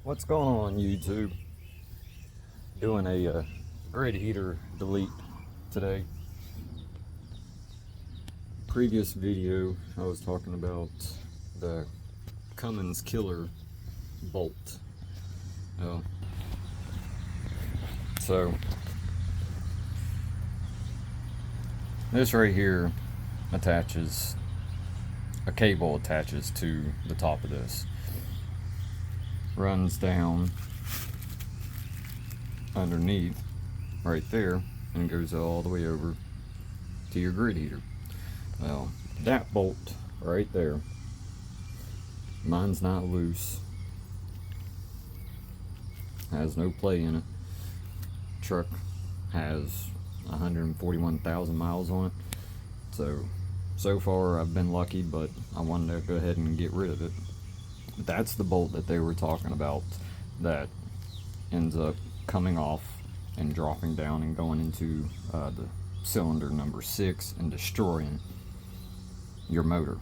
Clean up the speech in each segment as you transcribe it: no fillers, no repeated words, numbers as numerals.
What's going on, YouTube? Doing a grid heater delete today. Previous video I was talking about the Cummins Killer bolt. Oh, so this right here attaches, a cable attaches to the top of this, runs down underneath right there and goes all the way over to your grid heater. Well, that bolt right there, mine's not loose, has no play in it. Truck has 141,000 miles on it, so far I've been lucky, but I wanted to go ahead and get rid of it. That's the bolt that they were talking about that ends up coming off and dropping down and going into the cylinder number 6 and destroying your motor.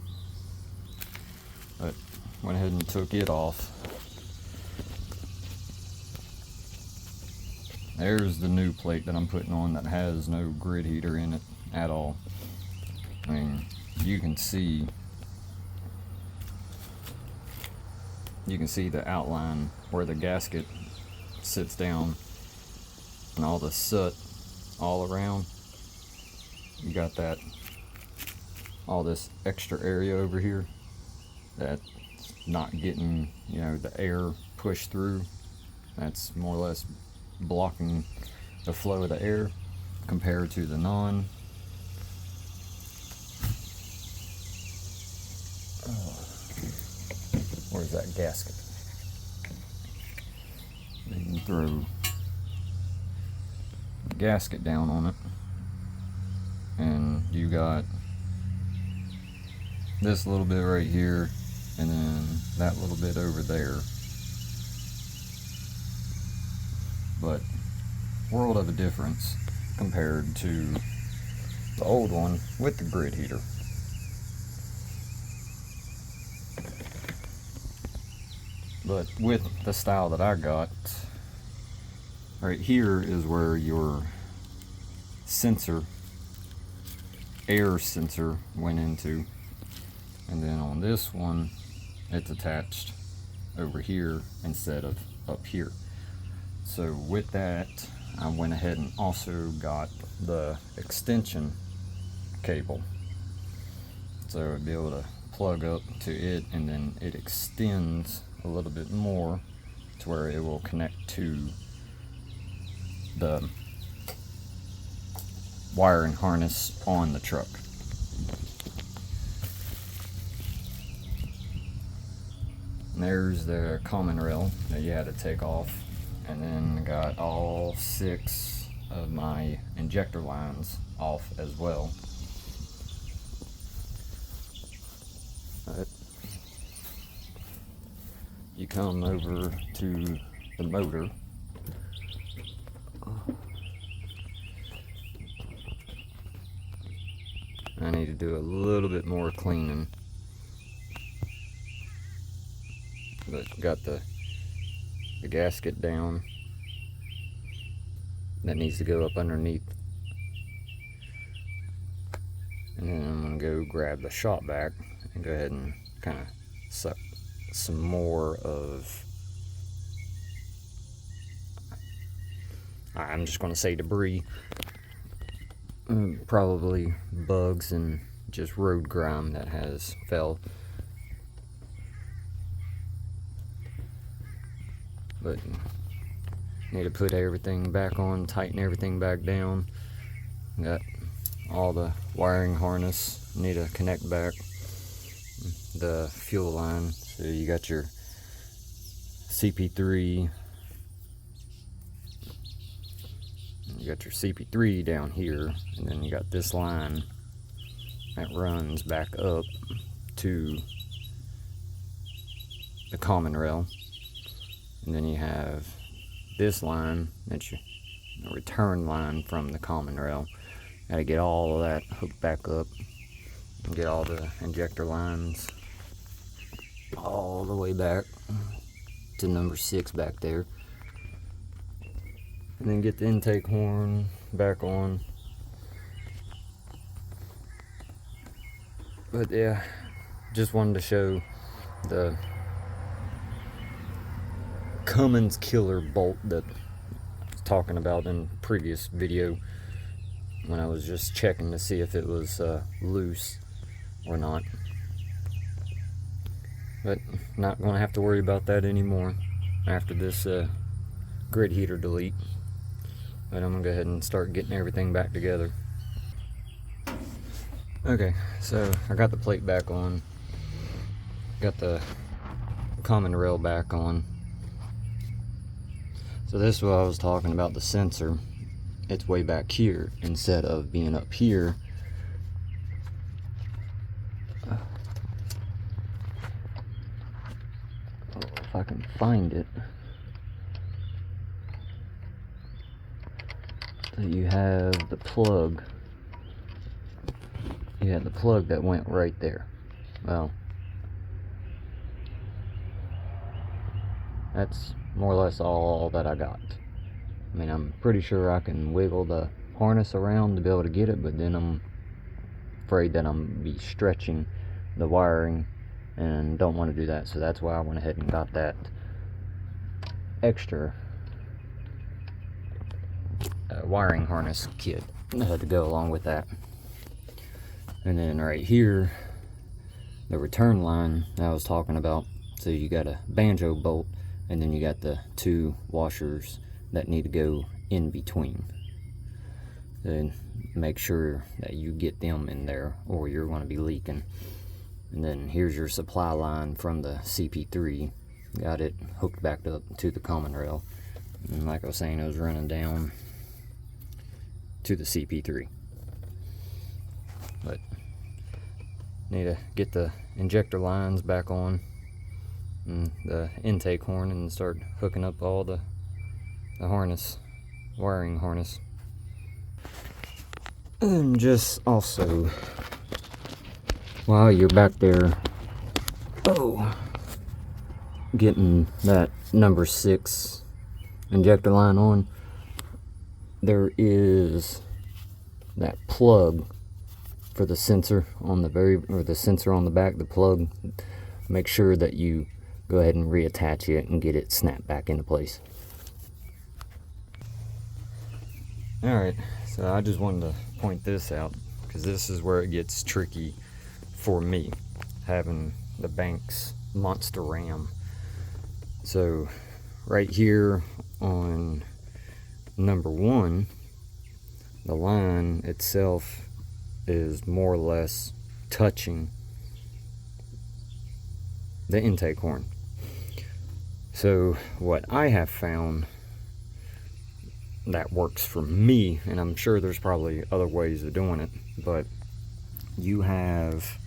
But went ahead and took it off. There's the new plate that I'm putting on that has no grid heater in it at all. I mean, you can see the outline where the gasket sits down and all the soot all around. You got that, all this extra area over here that's not getting, the air pushed through. That's more or less blocking the flow of the air compared to the non. Where's that gasket? You can throw the gasket down on it, and you got this little bit right here, and then that little bit over there. But world of a difference compared to the old one with the grid heater. But with the style that I got, right here is where your sensor, air sensor, went into. And then on this one, it's attached over here instead of up here. So with that, I went ahead and also got the extension cable. So I'd be able to plug up to it, and then it extends a little bit more to where it will connect to the wiring harness on the truck. And there's the common rail that you had to take off, and then got all 6 of my injector lines off as well. You come over to the motor. I need to do a little bit more cleaning, but got the gasket down. That needs to go up underneath, and then I'm gonna go grab the shop vac and go ahead and kind of suck some more of, I'm just going to say debris, probably bugs and just road grime that has fell. But need to put everything back on, tighten everything back down. Got all the wiring harness, need to connect back the fuel line. So you got your CP3, you got your CP3 down here, and then you got this line that runs back up to the common rail, and then you have this line that's your return line from the common rail. Got to get all of that hooked back up and get all the injector lines all the way back. to number 6 back there. And then get the intake horn back on. But yeah, just wanted to show the Cummins killer bolt that I was talking about in the previous video when I was just checking to see if it was loose or not. But not going to have to worry about that anymore after this grid heater delete. But I'm going to go ahead and start getting everything back together. Okay, so I got the plate back on. Got the common rail back on. So this is what I was talking about, the sensor. It's way back here instead of being up here. If I can find it. So you have the plug. You had the plug that went right there. Well, that's more or less all that I got. I mean, I'm pretty sure I can wiggle the harness around to be able to get it, but then I'm afraid that I'm be stretching the wiring and don't want to do that. So that's why I went ahead and got that extra wiring harness kit to go along with that. And then right here, the return line that I was talking about. So you got a banjo bolt, and then you got the 2 washers that need to go in between. Then make sure that you get them in there or you're going to be leaking. And then here's your supply line from the CP3. Got it hooked back up to the common rail. And like I was saying, it was running down to the CP3. But need to get the injector lines back on and the intake horn and start hooking up all the harness, wiring harness. And just also, while you're back there, getting that number 6 injector line on, there is that plug for the sensor on the sensor on the back, the plug. Make sure that you go ahead and reattach it and get it snapped back into place. Alright, so I just wanted to point this out because this is where it gets tricky for me, having the Banks monster ram. So right here on number 1, the line itself is more or less touching the intake horn. So what I have found that works for me, and I'm sure there's probably other ways of doing it, but you have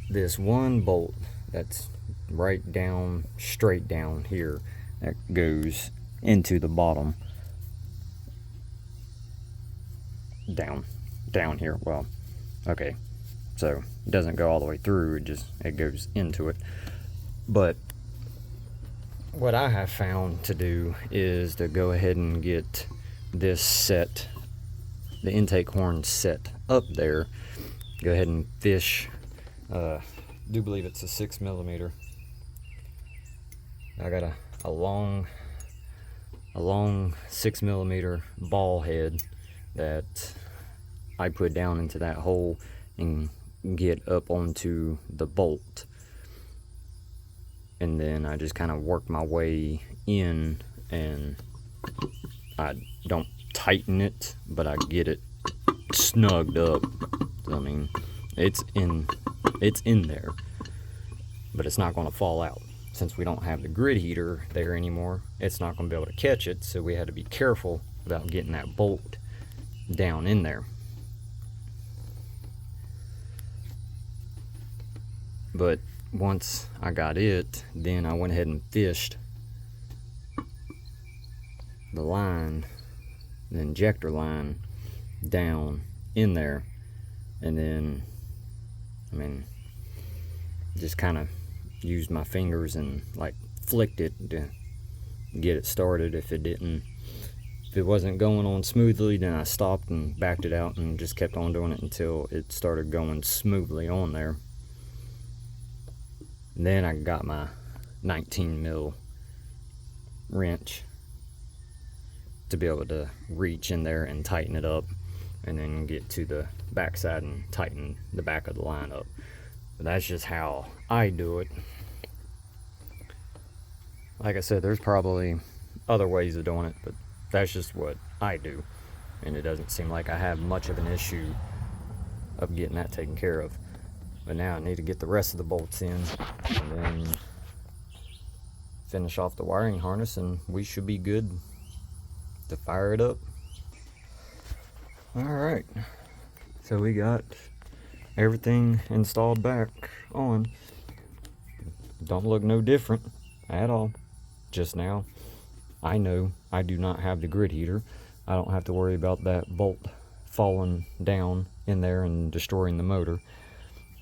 this one bolt that's right down, straight down here, that goes into the bottom, down here. Well, okay, so it doesn't go all the way through, it goes into it. But what I have found to do is to go ahead and get this set, the intake horn set up there. Go ahead and fish, I do believe it's a 6mm. I got a long 6mm ball head that I put down into that hole and get up onto the bolt, and then I just kind of work my way in, and I don't tighten it, but I get it snugged up. I mean, it's in there, but it's not going to fall out. Since we don't have the grid heater there anymore, it's not going to be able to catch it, so we had to be careful about getting that bolt down in there. But once I got it, then I went ahead and fished the line, the injector line, down in there, and then, I mean, just kind of used my fingers and like flicked it to get it started. If it wasn't going on smoothly, then I stopped and backed it out and just kept on doing it until it started going smoothly on there. And then I got my 19 mil wrench to be able to reach in there and tighten it up, and then get to the backside and tighten the back of the line up. But that's just how I do it. Like I said, there's probably other ways of doing it, but that's just what I do. And it doesn't seem like I have much of an issue of getting that taken care of. But now I need to get the rest of the bolts in and then finish off the wiring harness, and we should be good to fire it up. Alright, so we got everything installed back on. Don't look no different at all. Just now, I know I do not have the grid heater. I don't have to worry about that bolt falling down in there and destroying the motor.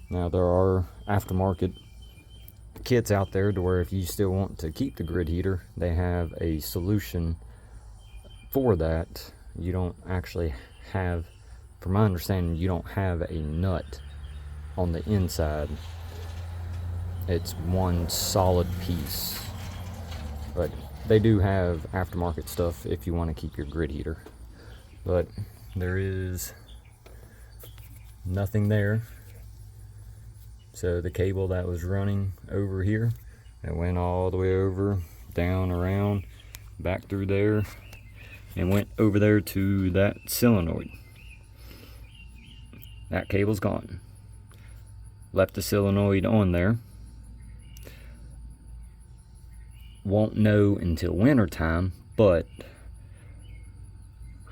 Now, there are aftermarket kits out there to where if you still want to keep the grid heater, they have a solution for that. You don't actually have, from my understanding, you don't have a nut on the inside. It's one solid piece. But they do have aftermarket stuff if you want to keep your grid heater. But there is nothing there. So the cable that was running over here, it went all the way over, down, around, back through there, and went over there to that solenoid. That cable's gone. Left the solenoid on there. Won't know until winter time, but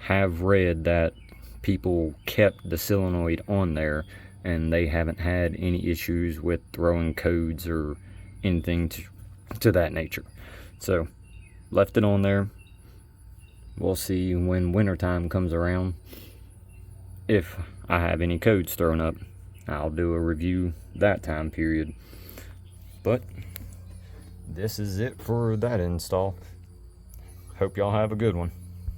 have read that people kept the solenoid on there and they haven't had any issues with throwing codes or anything to that nature. So left it on there. We'll see when wintertime comes around. If I have any codes thrown up, I'll do a review that time period. But this is it for that install. Hope y'all have a good one.